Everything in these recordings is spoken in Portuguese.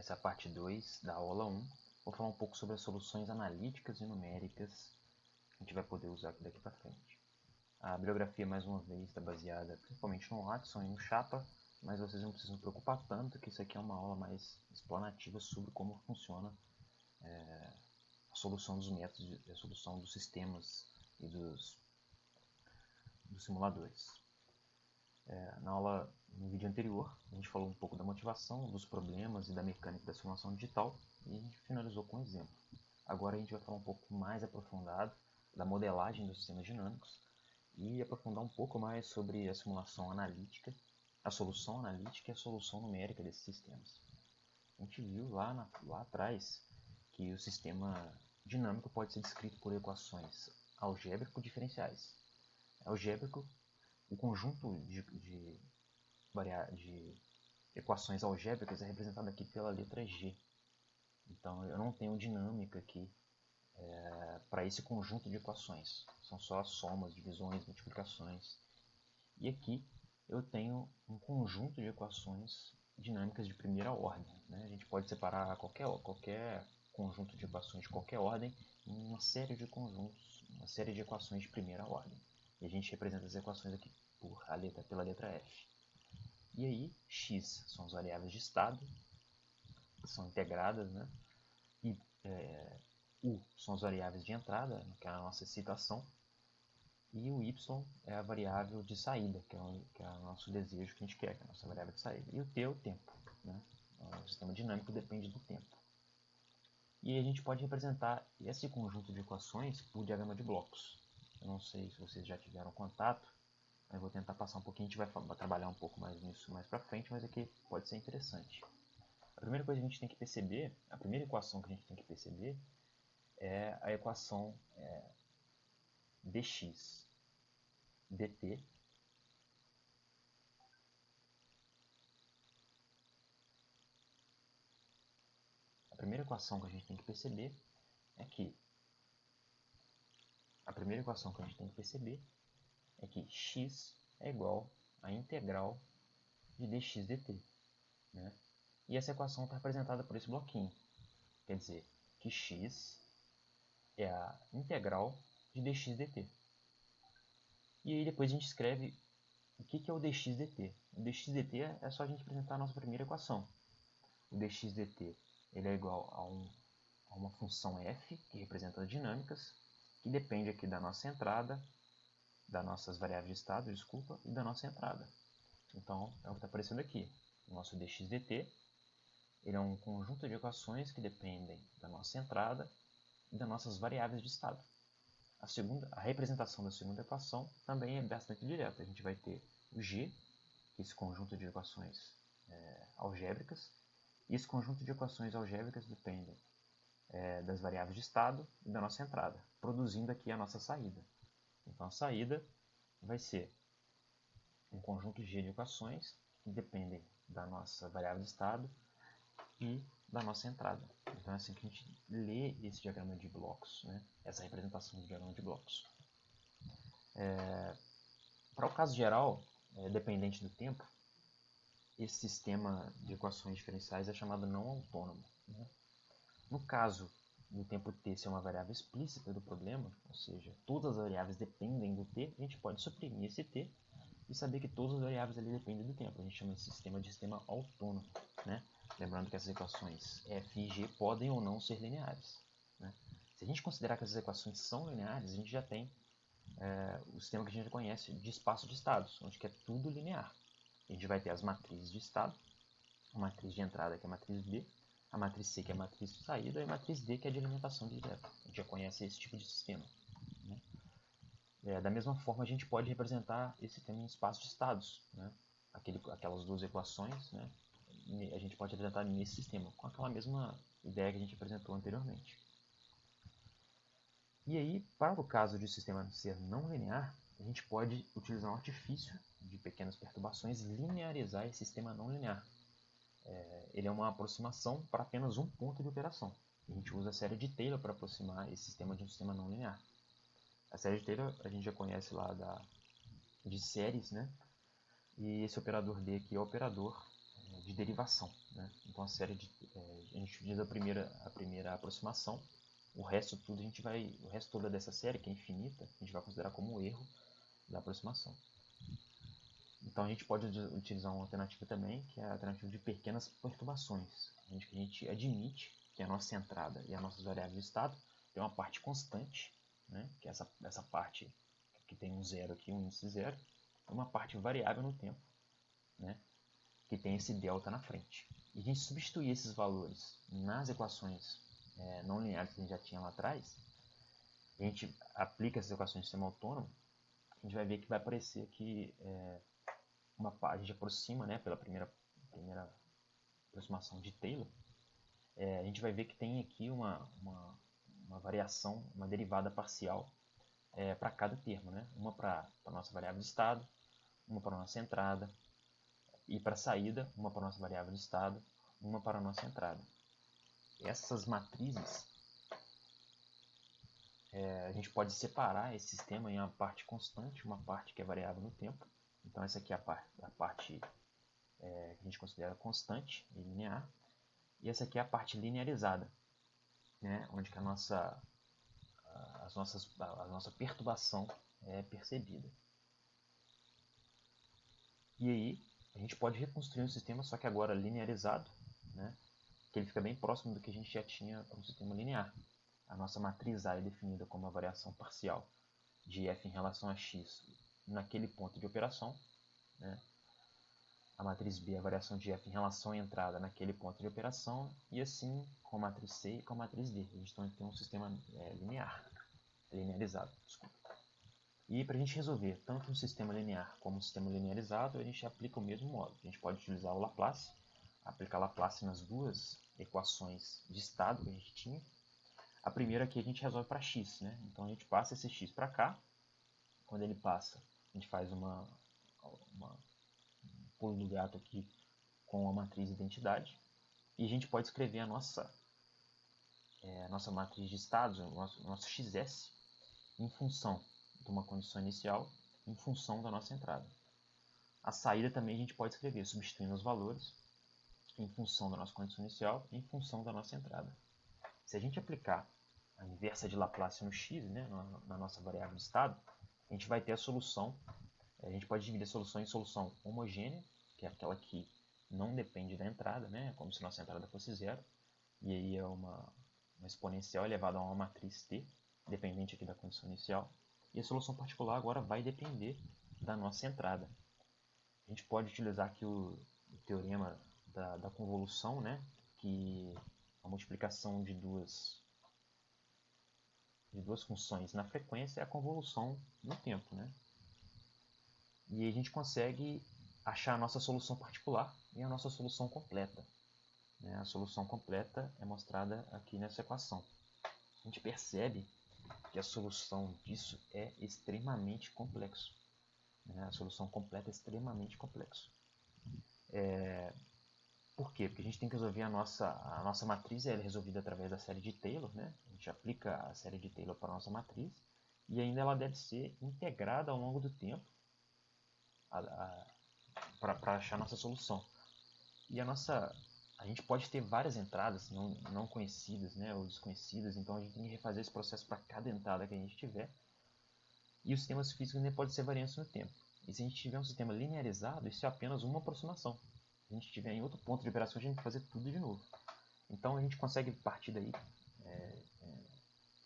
Essa é a parte 2 da aula 1. Vou falar um pouco sobre as soluções analíticas e numéricas que a gente vai poder usar daqui para frente. A bibliografia, mais uma vez, está baseada principalmente no Watson e no Chapa, mas vocês não precisam se preocupar tanto, que isso aqui é uma aula mais explanativa sobre como funciona a solução dos métodos, a solução dos sistemas e dos simuladores. No vídeo anterior, a gente falou um pouco da motivação, dos problemas e da mecânica da simulação digital e a gente finalizou com um exemplo. Agora a gente vai falar um pouco mais aprofundado da modelagem dos sistemas dinâmicos e aprofundar um pouco mais sobre a simulação analítica, a solução analítica e a solução numérica desses sistemas. A gente viu lá atrás que o sistema dinâmico pode ser descrito por equações algébrico-diferenciais. Algébrico, o conjunto de equações algébricas é representado aqui pela letra G. Então eu não tenho dinâmica aqui para esse conjunto de equações. São só somas, divisões, multiplicações. E aqui eu tenho um conjunto de equações dinâmicas de primeira ordem. Né? A gente pode separar qualquer conjunto de equações de qualquer ordem em uma série de conjuntos, uma série de equações de primeira ordem. E a gente representa as equações aqui pela letra F. E aí, x são as variáveis de estado, que são integradas, né? E u são as variáveis de entrada, que é a nossa excitação, e o y é a variável de saída, que é o nosso desejo que a gente quer, que é a nossa variável de saída. E o t é o tempo. Né? O sistema dinâmico depende do tempo. E a gente pode representar esse conjunto de equações por diagrama de blocos. Eu não sei se vocês já tiveram contato, mas eu vou tentar passar um pouquinho, a gente vai trabalhar um pouco mais nisso mais para frente, mas aqui pode ser interessante. A primeira coisa que a gente tem que perceber, a primeira equação que a gente tem que perceber é a equação dx dt a primeira equação que a gente tem que perceber é que x é igual à integral de dx dt. Né? E essa equação está representada por esse bloquinho. Quer dizer que x é a integral de dx dt. E aí depois a gente escreve o que é o dx dt. O dx dt é só a gente apresentar a nossa primeira equação. O dx dt ele é igual a uma função f, que representa as dinâmicas, que depende aqui da nossa entrada, das nossas variáveis de estado, e da nossa entrada. Então, é o que está aparecendo aqui. O nosso dx dt ele é um conjunto de equações que dependem da nossa entrada e das nossas variáveis de estado. A representação da segunda equação também é bastante direta. A gente vai ter o g, que é esse conjunto de equações algébricas, e esse conjunto de equações algébricas dependem das variáveis de estado e da nossa entrada, produzindo aqui a nossa saída. Então a saída vai ser um conjunto G de equações que dependem da nossa variável de estado e da nossa entrada. Então é assim que a gente lê esse diagrama de blocos, né? Essa representação do diagrama de blocos. Para o caso geral, dependente do tempo, esse sistema de equações diferenciais é chamado não autônomo. Né? No caso do tempo t ser uma variável explícita do problema, ou seja, todas as variáveis dependem do t, a gente pode suprimir esse t e saber que todas as variáveis ali dependem do tempo. A gente chama esse sistema de sistema autônomo. Né? Lembrando que essas equações f e g podem ou não ser lineares. Né? Se a gente considerar que essas equações são lineares, a gente já tem o sistema que a gente conhece de espaço de estados, onde é tudo linear. A gente vai ter as matrizes de estado, a matriz de entrada, que é a matriz B, a matriz C, que é a matriz de saída, e a matriz D, que é a de alimentação direta. A gente já conhece esse tipo de sistema. Né? Da mesma forma, a gente pode representar esse sistema em espaço de estados. Né? Aquelas duas equações, né? A gente pode representar nesse sistema, com aquela mesma ideia que a gente apresentou anteriormente. E aí, para o caso de o sistema ser não linear, a gente pode utilizar um artifício de pequenas perturbações e linearizar esse sistema não linear. Ele é uma aproximação para apenas um ponto de operação. A gente usa a série de Taylor para aproximar esse sistema de um sistema não linear. A série de Taylor a gente já conhece lá de séries, né? E esse operador D aqui é o operador de derivação. Né? Então a série gente utiliza a primeira aproximação. O resto toda dessa série, que é infinita, a gente vai considerar como um erro da aproximação. Então a gente pode utilizar uma alternativa também, que é a alternativa de pequenas perturbações, onde a gente admite que a nossa entrada e as nossas variáveis de estado tem uma parte constante, né, que é essa parte que tem um zero aqui, um índice zero, e uma parte variável no tempo, né, que tem esse delta na frente. E a gente substituir esses valores nas equações não lineares que a gente já tinha lá atrás, a gente aplica essas equações de sistema autônomo, a gente vai ver que vai aparecer aqui a gente aproxima, né, pela primeira aproximação de Taylor, a gente vai ver que tem aqui uma variação, uma derivada parcial para cada termo, né? Uma para a nossa variável de estado, uma para a nossa entrada, e para a saída, uma para a nossa variável de estado, uma para a nossa entrada. Essas matrizes, a gente pode separar esse sistema em uma parte constante, uma parte que é variável no tempo. Então essa aqui é a parte que a gente considera constante e linear. E essa aqui é a parte linearizada, né? Onde que a nossa perturbação é percebida. E aí a gente pode reconstruir um sistema, só que agora linearizado, né? Que ele fica bem próximo do que a gente já tinha para um sistema linear. A nossa matriz A é definida como a variação parcial de f em relação a x naquele ponto de operação, né? A matriz B é a variação de f em relação à entrada naquele ponto de operação, e assim com a matriz C e com a matriz D. A gente tem um sistema linearizado. Desculpa. E para a gente resolver tanto um sistema linear como um sistema linearizado, a gente aplica o mesmo modo. A gente pode utilizar o Laplace, aplicar Laplace nas duas equações de estado que a gente tinha. A primeira aqui a gente resolve para x, né? Então a gente passa esse x para cá. Quando ele passa, a gente faz um pulo do gato aqui com a matriz de identidade. E a gente pode escrever a nossa matriz de estados, o nosso xs, em função de uma condição inicial, em função da nossa entrada. A saída também a gente pode escrever substituindo os valores em função da nossa condição inicial, em função da nossa entrada. Se a gente aplicar a inversa de Laplace no x, né, na nossa variável de estado, a gente vai ter a solução. A gente pode dividir a solução em solução homogênea, que é aquela que não depende da entrada, né, como se nossa entrada fosse zero, e aí é uma exponencial elevada a uma matriz t, dependente aqui da condição inicial. E a solução particular agora vai depender da nossa entrada. A gente pode utilizar aqui o teorema da convolução, né, que a multiplicação de duas funções na frequência é a convolução no tempo, né? E a gente consegue achar a nossa solução particular e a nossa solução completa, né? A solução completa é mostrada aqui nessa equação. A gente percebe que a solução disso é extremamente complexo, né? A solução completa é extremamente complexo. Por quê? Porque a gente tem que resolver a nossa matriz, ela é resolvida através da série de Taylor, né? A gente aplica a série de Taylor para a nossa matriz, e ainda ela deve ser integrada ao longo do tempo para achar a nossa solução. E a gente pode ter várias entradas não conhecidas, né, ou desconhecidas, então a gente tem que refazer esse processo para cada entrada que a gente tiver. E os sistemas físicos ainda podem ser variantes no tempo. E se a gente tiver um sistema linearizado, isso é apenas uma aproximação. Se a gente estiver em outro ponto de operação, a gente tem que fazer tudo de novo. Então a gente consegue partir daí,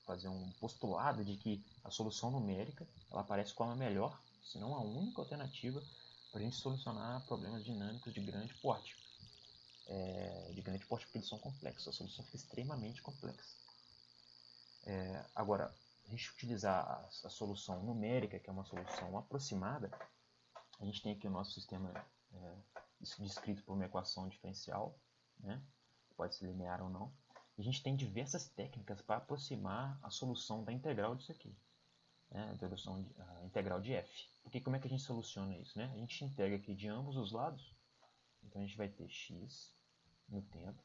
fazer um postulado de que a solução numérica ela aparece como a melhor, se não a única alternativa para a gente solucionar problemas dinâmicos de grande porte. De grande porte porque eles são complexos, a solução fica extremamente complexa. Agora, a gente utilizar a solução numérica, que é uma solução aproximada, a gente tem aqui o nosso sistema descrito por uma equação diferencial, né? Pode ser linear ou não. E a gente tem diversas técnicas para aproximar a solução da integral disso aqui, né? A integral de f. Porque como é que a gente soluciona isso, né? A gente integra aqui de ambos os lados, então a gente vai ter x no tempo,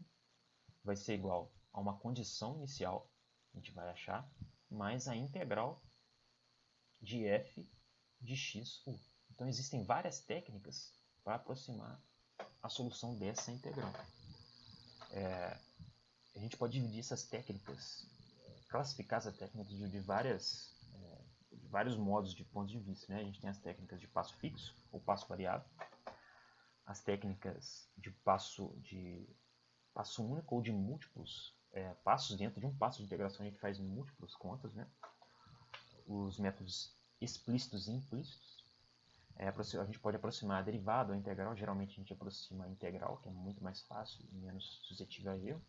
vai ser igual a uma condição inicial, a gente vai achar, mais a integral de f de x u. Então existem várias técnicas para aproximar a solução dessa integral. gente pode dividir essas técnicas, classificar essas técnicas de vários modos de ponto de vista, né? A gente tem as técnicas de passo fixo ou passo variável, as técnicas de passo único ou de múltiplos passos. Dentro de um passo de integração a gente faz múltiplas contas, né? Os métodos explícitos e implícitos. A gente pode aproximar a derivada ou a integral. Geralmente a gente aproxima a integral, que é muito mais fácil e menos suscetível a erro.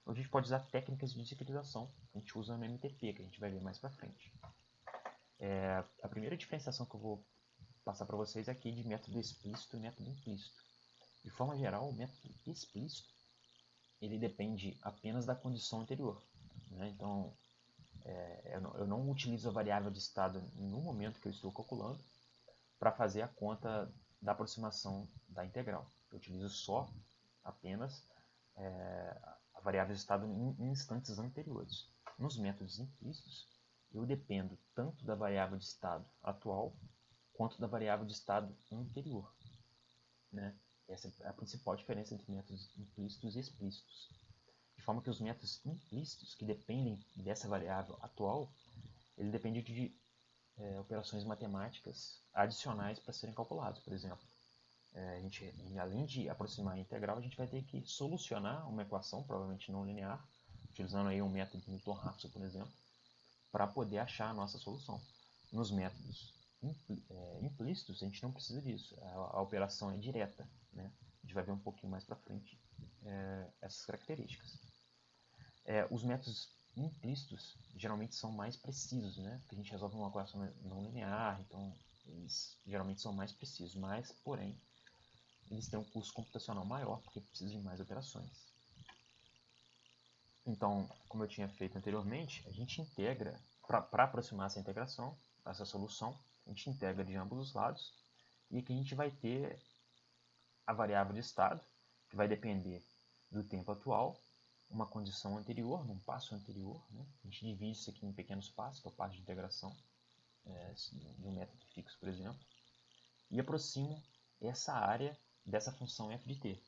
Ou a gente pode usar técnicas de discritização, que a gente usa no MTP, que a gente vai ver mais para frente. A primeira diferenciação que eu vou passar para vocês aqui é de método explícito e método implícito. De forma geral, o método explícito ele depende apenas da condição anterior, né? Então, eu não utilizo a variável de estado no momento que eu estou calculando para fazer a conta da aproximação da integral. Eu utilizo só apenas a variável de estado em instantes anteriores. Nos métodos implícitos, eu dependo tanto da variável de estado atual quanto da variável de estado anterior, né? Essa é a principal diferença entre métodos implícitos e explícitos. De forma que os métodos implícitos, que dependem dessa variável atual, ele depende de operações matemáticas adicionais para serem calculados. Por exemplo, além de aproximar a integral, a gente vai ter que solucionar uma equação, provavelmente não linear, utilizando aí um método de Newton-Raphson, por exemplo, para poder achar a nossa solução. Nos métodos implícitos, a gente não precisa disso. A operação é direta, né? A gente vai ver um pouquinho mais para frente essas características. Os métodos implícitos geralmente são mais precisos, né? Porque a gente resolve uma equação não linear, então eles geralmente são mais precisos, mas, porém, eles têm um custo computacional maior porque precisam de mais operações. Então, como eu tinha feito anteriormente, a gente integra, para aproximar essa integração, essa solução, a gente integra de ambos os lados, e aqui a gente vai ter a variável de estado, que vai depender do tempo atual, uma condição anterior, num passo anterior, né? A gente divide isso aqui em pequenos passos, que é o passo de integração de um método fixo, por exemplo, e aproximo essa área dessa função f de t.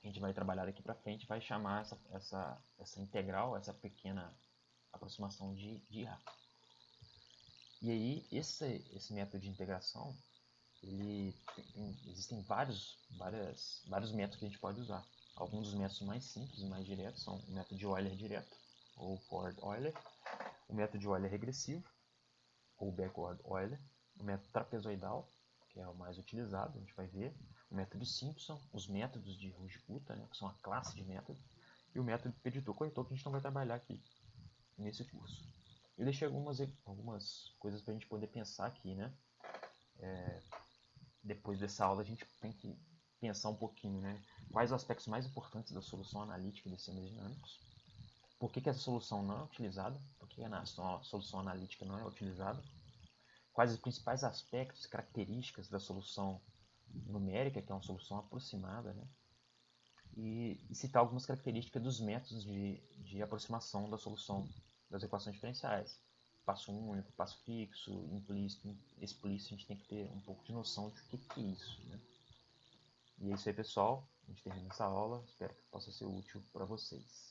A gente vai trabalhar daqui para frente, vai chamar essa integral, essa pequena aproximação de A. E aí, esse método de integração, existem vários métodos que a gente pode usar. Alguns dos métodos mais simples e mais diretos são o método de Euler direto, ou forward-Euler, o método de Euler regressivo, ou backward-Euler, o método trapezoidal, que é o mais utilizado, a gente vai ver, o método Simpson, os métodos de Ruge-Puta, né, que são a classe de métodos, e o método preditor-corretor, que a gente não vai trabalhar aqui nesse curso. Eu deixei algumas coisas para a gente poder pensar aqui, né? Depois dessa aula a gente tem que pensar um pouquinho, né? Quais os aspectos mais importantes da solução analítica de sistemas dinâmicos? Por que essa solução não é utilizada? Por que a solução analítica não é utilizada? Quais os principais aspectos, características da solução numérica, que é uma solução aproximada, né? E citar algumas características dos métodos de aproximação da solução das equações diferenciais. Passo único, passo fixo, implícito, explícito, a gente tem que ter um pouco de noção de o que é isso, né? E é isso aí, pessoal. A gente termina essa aula. Espero que possa ser útil para vocês.